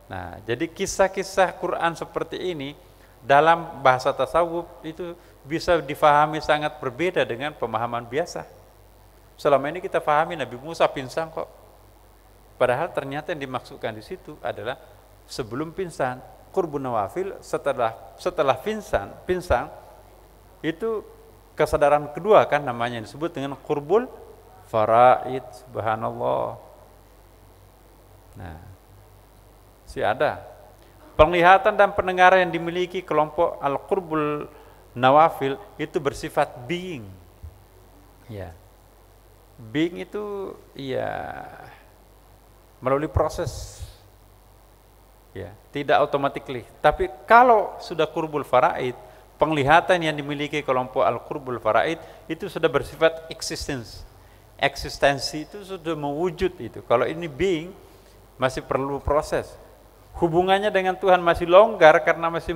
Nah, jadi kisah-kisah Quran seperti ini dalam bahasa tasawuf itu bisa difahami sangat berbeda dengan pemahaman biasa. Selama ini kita pahami Nabi Musa pingsan kok. Padahal ternyata yang dimaksudkan di situ adalah sebelum pingsan. Qurbun Nawafil setelah pingsan itu kesadaran kedua kan namanya, disebut dengan Qurbul Faraid. Subhanallah. Nah, ada penglihatan dan pendengaran yang dimiliki kelompok Al-Qurbul Nawafil itu bersifat being. Ya. Being itu ya melalui proses, ya, tidak automatically. Tapi kalau sudah Qurbul Faraid, penglihatan yang dimiliki kelompok Al-Qurbul Faraid itu sudah bersifat eksistensi itu sudah mewujud itu. Kalau ini being masih perlu proses. Hubungannya dengan Tuhan masih longgar karena masih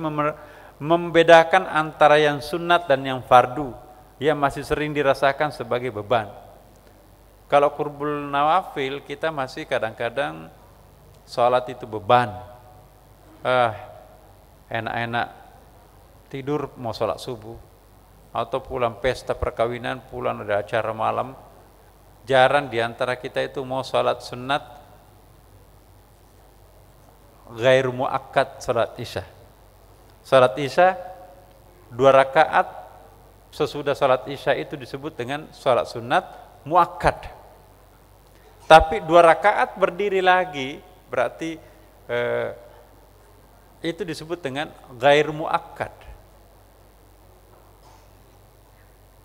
membedakan antara yang sunat dan yang fardu, yang masih sering dirasakan sebagai beban. Kalau Qurbul Nawafil kita masih kadang-kadang sholat itu beban. Enak-enak tidur mau sholat subuh, atau pulang pesta perkawinan, pulang ada acara malam. Jarang diantara kita itu mau sholat sunat ghair muakkad, sholat isya. Sholat isya 2 rakaat sesudah sholat isya itu disebut dengan sholat sunat muakkad. Tapi 2 rakaat berdiri lagi berarti itu disebut dengan ghair muakkad.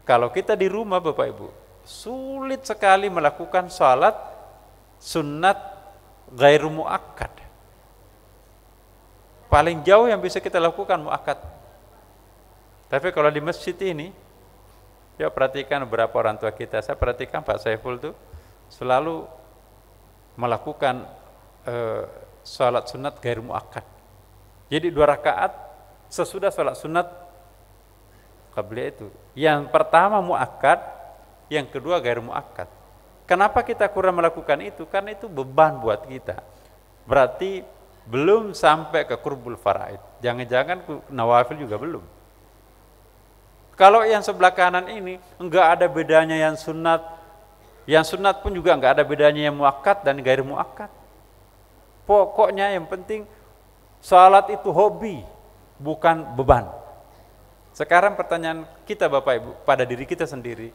Kalau kita di rumah Bapak Ibu, sulit sekali melakukan salat sunnat ghair muakkad. Paling jauh yang bisa kita lakukan muakkad. Tapi kalau di masjid ini, ya perhatikan beberapa orang tua kita, saya perhatikan Pak Saiful tuh selalu melakukan salat sunat ghair muakkad. Jadi 2 rakaat sesudah salat sunat qabliyah itu. Yang pertama muakkad, yang kedua ghair muakkad. Kenapa kita kurang melakukan itu? Karena itu beban buat kita. Berarti belum sampai ke qurbul faraid. Jangan-jangan nawafil juga belum. Kalau yang sebelah kanan ini enggak ada bedanya yang sunat pun juga enggak ada bedanya yang muakkad dan ghair muakkad. Pokoknya yang penting salat itu hobi, bukan beban. Sekarang pertanyaan kita Bapak Ibu pada diri kita sendiri,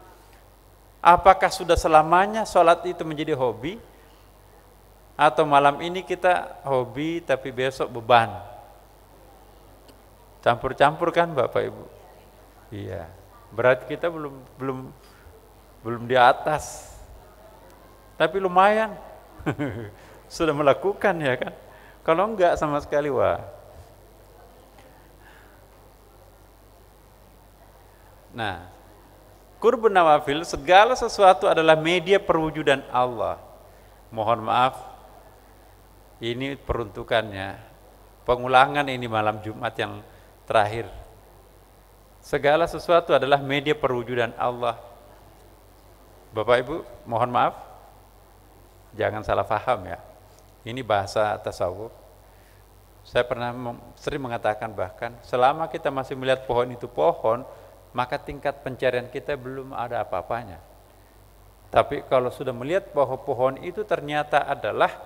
apakah sudah selamanya salat itu menjadi hobi? Atau malam ini kita hobi tapi besok beban? Campur-campur kan Bapak Ibu? Iya, berarti kita belum di atas. Tapi lumayan. Sudah melakukan ya kan? Kalau enggak sama sekali wah. Nah, qurbun nawafil segala sesuatu adalah media perwujudan Allah. Mohon maaf, ini peruntukannya pengulangan ini malam Jumat yang terakhir. Segala sesuatu adalah media perwujudan Allah. Bapak Ibu, mohon maaf, jangan salah paham ya. Ini bahasa tasawuf. Saya pernah sering mengatakan bahkan selama kita masih melihat pohon itu pohon, maka tingkat pencarian kita belum ada apa-apanya. Tapi kalau sudah melihat bahwa pohon itu ternyata adalah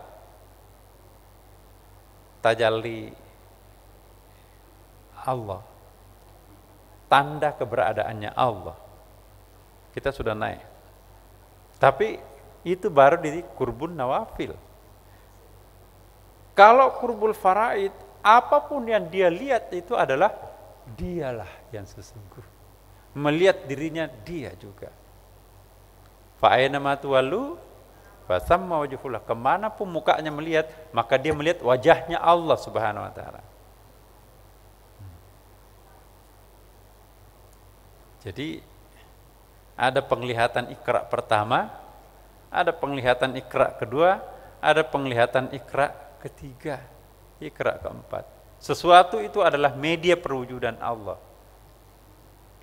tajalli Allah, tanda keberadaannya Allah, kita sudah naik. Tapi itu baru di qurbun nawafil. Kalau qurbul faraid, apapun yang dia lihat itu adalah dialah yang sesungguhnya. Melihat dirinya dia juga. Fa aina ma tuwallu fa thamma wajhullah. Kemanapun mukanya melihat, maka dia melihat wajahnya Allah Subhanahu wa taala. Jadi ada penglihatan Iqra pertama, ada penglihatan Iqra kedua, ada penglihatan Iqra ketiga, Iqra keempat. Sesuatu itu adalah media perwujudan Allah.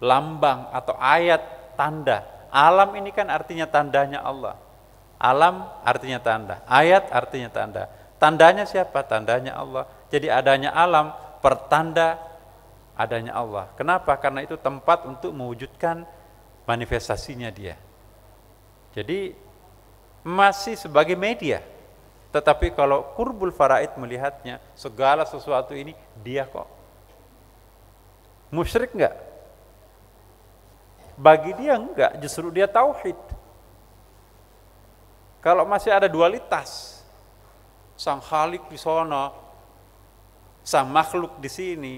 Lambang atau ayat tanda. Alam ini kan artinya tandanya Allah. Alam artinya tanda, ayat artinya tanda. Tandanya siapa? Tandanya Allah. Jadi adanya alam pertanda adanya Allah. Kenapa? Karena itu tempat untuk mewujudkan manifestasinya dia. Jadi masih sebagai media. Tetapi kalau qurbul faraid melihatnya, segala sesuatu ini dia kok. Musyrik enggak? Bagi dia enggak, justru dia tauhid. Kalau masih ada dualitas, sang khalik di sana, sang makhluk di sini,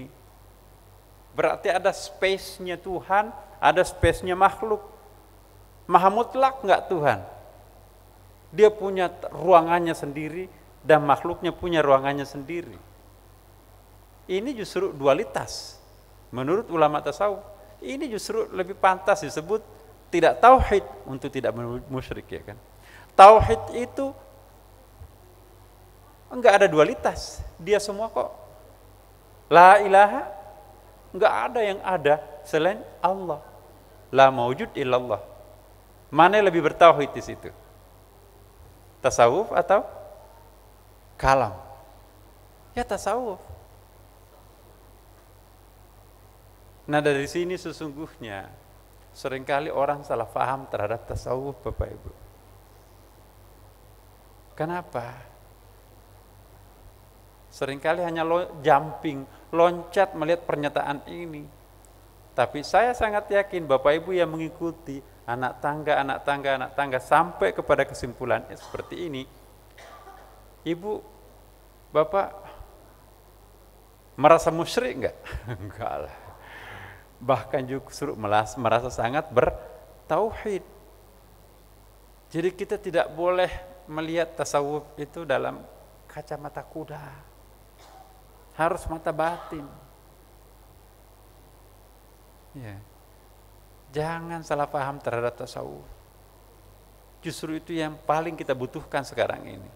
berarti ada space-nya Tuhan, ada space-nya makhluk. Maha mutlak enggak Tuhan? Dia punya ruangannya sendiri dan makhluknya punya ruangannya sendiri. Ini justru dualitas. Menurut ulama tasawuf, ini justru lebih pantas disebut tidak tauhid untuk tidak musyrik ya kan. Tauhid itu enggak ada dualitas, dia semua kok. La ilaha, enggak ada yang ada selain Allah. La maujud illallah. Mana yang lebih bertauhid di situ? Tasawuf atau kalam? Ya tasawuf. Nah dari sini sesungguhnya seringkali orang salah paham terhadap tasawuf Bapak Ibu. Kenapa? Seringkali hanya jumping, loncat melihat pernyataan ini. Tapi saya sangat yakin Bapak Ibu yang mengikuti anak tangga sampai kepada kesimpulan seperti ini. Ibu, bapak merasa musyrik enggak? Enggak lah. Bahkan justru merasa sangat bertauhid. Jadi kita tidak boleh melihat tasawuf itu dalam kacamata kuda. Harus mata batin. Ya. Jangan salah paham terhadap tasawuf. Justru itu yang paling kita butuhkan sekarang ini.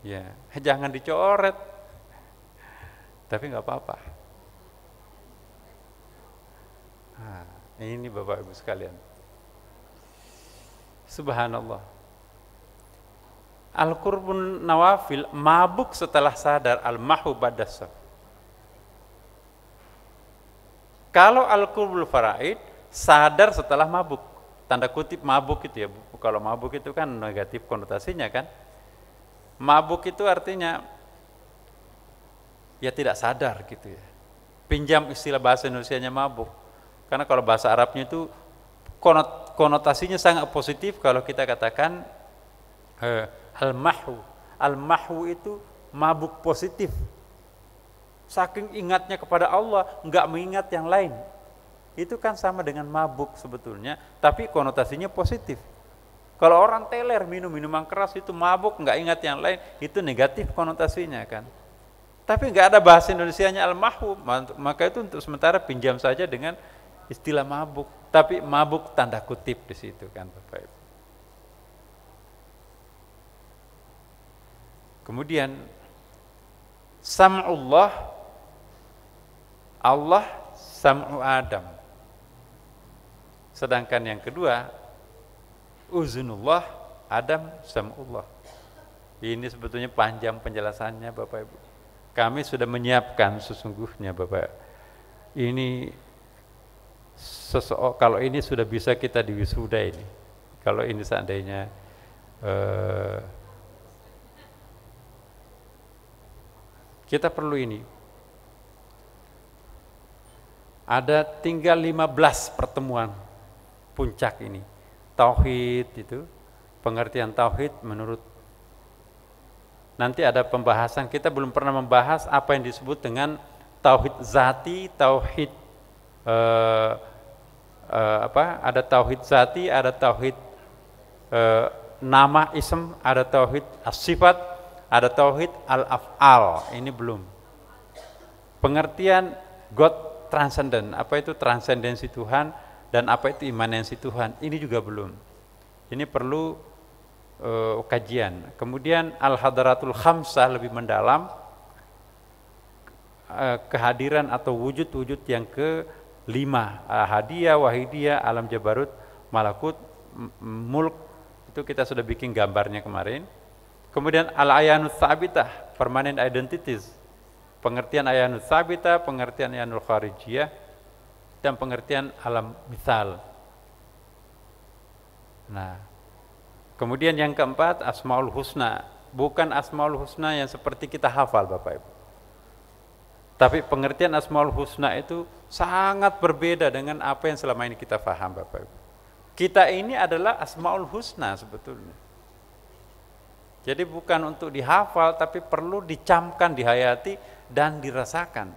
Ya, jangan dicoret. Tapi nggak apa-apa. Nah, ini Bapak Ibu sekalian. Subhanallah. Al-qurbun nawafil, mabuk setelah sadar, al-mahu ba'das. Kalau al-qurbul faraid, sadar setelah mabuk. Tanda kutip mabuk itu ya. Kalau mabuk itu kan negatif konotasinya kan. Mabuk itu artinya ya tidak sadar gitu ya. Pinjam istilah bahasa Indonesianya mabuk. Karena kalau bahasa Arabnya itu konotasinya sangat positif kalau kita katakan al-mahwu. Al-mahwu itu mabuk positif. Saking ingatnya kepada Allah, enggak mengingat yang lain. Itu kan sama dengan mabuk sebetulnya, tapi konotasinya positif. Kalau orang teler minum minuman keras itu mabuk, enggak ingat yang lain, itu negatif konotasinya kan. Tapi enggak ada bahasa Indonesianya al-mahwu, maka itu untuk sementara pinjam saja dengan istilah mabuk. Tapi mabuk tanda kutip di situ kan Bapak Ibu. Kemudian sam'ullah, Allah sam'u Adam. Sedangkan yang kedua, uzunullah, Adam sam'ullah. Ini sebetulnya panjang penjelasannya Bapak Ibu. Kami sudah menyiapkan sesungguhnya Bapak. Ini kalau ini sudah bisa kita diwisuda ini. Kalau ini seandainya kita perlu ini. Ada tinggal 15 pertemuan puncak ini. Tauhid itu, pengertian tauhid menurut nanti ada pembahasan, kita belum pernah membahas apa yang disebut dengan tauhid zati, tauhid ada tauhid zati, ada tauhid nama ism, ada tauhid as-sifat, ada tauhid al-af'al. Ini belum. Pengertian God transcendent, apa itu transendensi Tuhan dan apa itu imanensi Tuhan, ini juga belum. Ini perlu kajian. Kemudian al-hadaratul khamsah lebih mendalam, kehadiran atau wujud-wujud yang kelima, hadiyah, wahidiyah, alam jabarut, malakut, mulk, itu kita sudah bikin gambarnya kemarin. Kemudian al-ayanut tsabitah, permanent identities, pengertian ayanut tsabitah, pengertian ayanul kharijiyah, dan pengertian alam misal. Nah, kemudian yang keempat asmaul husna, bukan asmaul husna yang seperti kita hafal Bapak Ibu. Tapi pengertian asmaul husna itu sangat berbeda dengan apa yang selama ini kita paham Bapak Ibu. Kita ini adalah asmaul husna sebetulnya. Jadi bukan untuk dihafal, tapi perlu dicamkan, dihayati, dan dirasakan.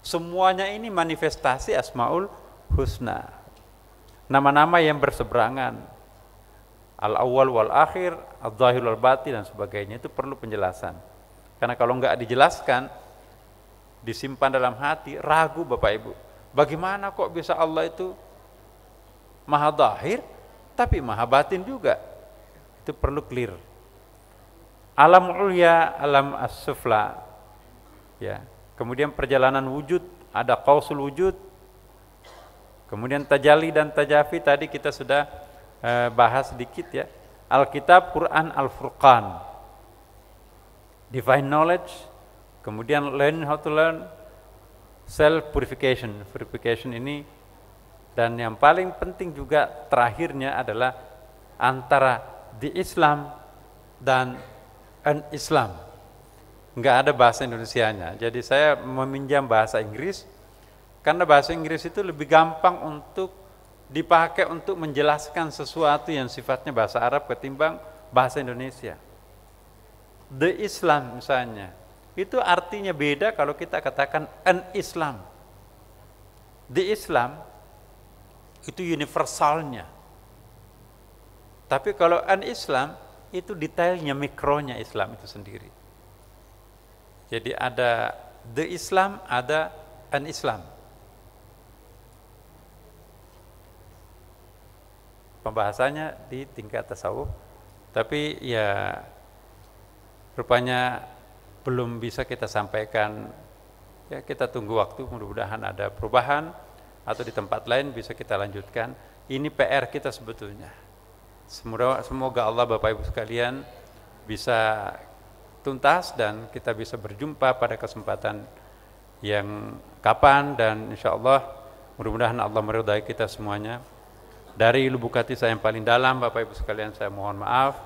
Semuanya ini manifestasi asmaul husna. Nama-nama yang berseberangan. Al-awwal wal akhir, al-zahir wal batin, dan sebagainya, itu perlu penjelasan. Karena kalau enggak dijelaskan, disimpan dalam hati, ragu Bapak Ibu. Bagaimana kok bisa Allah itu maha zahir, tapi maha batin juga? Itu perlu clear. Alam ulya, alam as-sufla, ya. Kemudian perjalanan wujud, ada qausul wujud. Kemudian tajalli dan tajafi tadi kita sudah bahas sedikit ya. Alkitab, Quran, Al-Furqan. Divine knowledge, kemudian learning how to learn, self purification. Purification ini, dan yang paling penting juga terakhirnya adalah antara di Islam dan Islam. Enggak ada bahasa Indonesianya. Jadi saya meminjam bahasa Inggris karena bahasa Inggris itu lebih gampang untuk dipakai untuk menjelaskan sesuatu yang sifatnya bahasa Arab ketimbang bahasa Indonesia. The Islam misalnya, itu artinya beda kalau kita katakan an Islam. The Islam itu universalnya. Tapi kalau an Islam itu detailnya, mikronya Islam itu sendiri. Jadi ada the Islam, ada an Islam. Pembahasannya di tingkat tasawuf, tapi ya rupanya belum bisa kita sampaikan. Ya kita tunggu waktu, mudah-mudahan ada perubahan atau di tempat lain bisa kita lanjutkan. Ini PR kita sebetulnya. Semoga Allah Bapak Ibu sekalian bisa tuntas dan kita bisa berjumpa pada kesempatan yang kapan, dan insya Allah mudah-mudahan Allah meridai kita semuanya. Dari lubuk hati saya yang paling dalam, Bapak Ibu sekalian, saya mohon maaf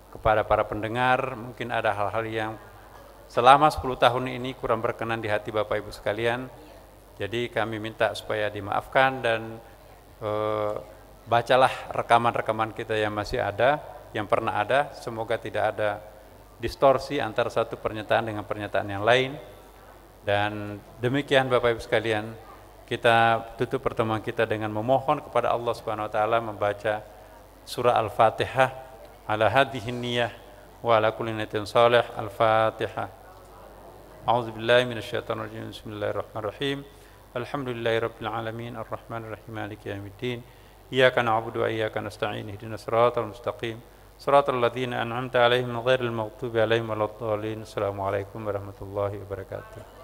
kepada para pendengar. Mungkin ada hal-hal yang selama 10 tahun ini kurang berkenan di hati Bapak Ibu sekalian. Jadi kami minta supaya dimaafkan, dan bacalah rekaman-rekaman kita yang masih ada, yang pernah ada. Semoga tidak ada distorsi antara satu pernyataan dengan pernyataan yang lain. Dan demikian Bapak Ibu sekalian, kita tutup pertemuan kita dengan memohon kepada Allah Subhanahu wa taala membaca surah Al-Fatihah ala hadhihi niyyah wa ala kulli niyatin salih. Al-Fatihah. A'udzubillahi minasyaitonir rajim. Bismillahirrahmanirrahim. Alhamdulillahirabbil alamin arrahmanir rahim maliki yaumiddin. Iyyaka na'budu wa iyyaka nasta'in. Ihdinas siratal mustaqim. Siratal ladzina an'amta 'alaihim ghairil maghdubi 'alaihim waladdallin. Assalamualaikum warahmatullahi wabarakatuh.